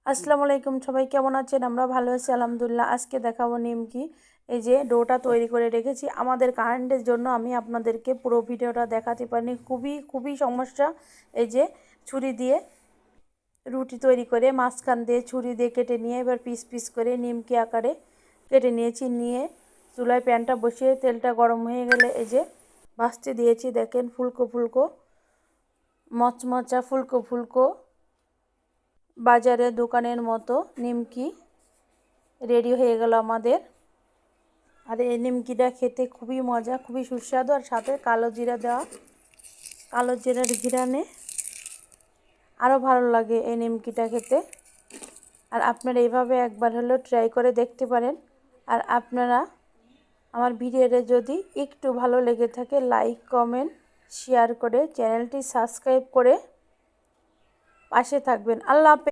আসসালামু আলাইকুম, সবাই কেমন আছেন? আমরা ভালো আছি আলহামদুলিল্লাহ। আজকে দেখাবো নিমকি। এই যে ডোটা তৈরি করে রেখেছি। আমাদের কারেন্টের জন্য আমি আপনাদেরকে পুরো ভিডিওটা দেখাতে পারিনি, খুবই সমস্যা। এই যে ছুরি দিয়ে রুটি তৈরি করে মাঝখান দিয়ে ছুরি দিয়ে কেটে নিয়ে এবার পিস পিস করে নিমকি আকারে কেটে নিয়েছি। নিয়ে চুলায় প্যানটা বসিয়ে তেলটা গরম হয়ে গেলে এই যে ভাজতে দিয়েছি। দেখেন ফুলকো ফুলকো মচমচা ফুলকো ফুলকো বাজারে দোকানের মতো নিমকি রেডি হয়ে গেল আমাদের। আর এই নিমকিটা খেতে খুবই মজা, খুবই সুস্বাদু। আর সাথে কালো জিরা দেওয়া, কালো জিরার ঘিরানে আরও ভালো লাগে এই নিমকিটা খেতে। আর আপনারা এইভাবে একবার হলেও ট্রাই করে দেখতে পারেন। আর আপনারা আমার ভিডিওটা যদি একটু ভালো লেগে থাকে লাইক কমেন্ট শেয়ার করে চ্যানেলটি সাবস্ক্রাইব করে পাশে থাকবেন। আল্লাহ হাফেজ।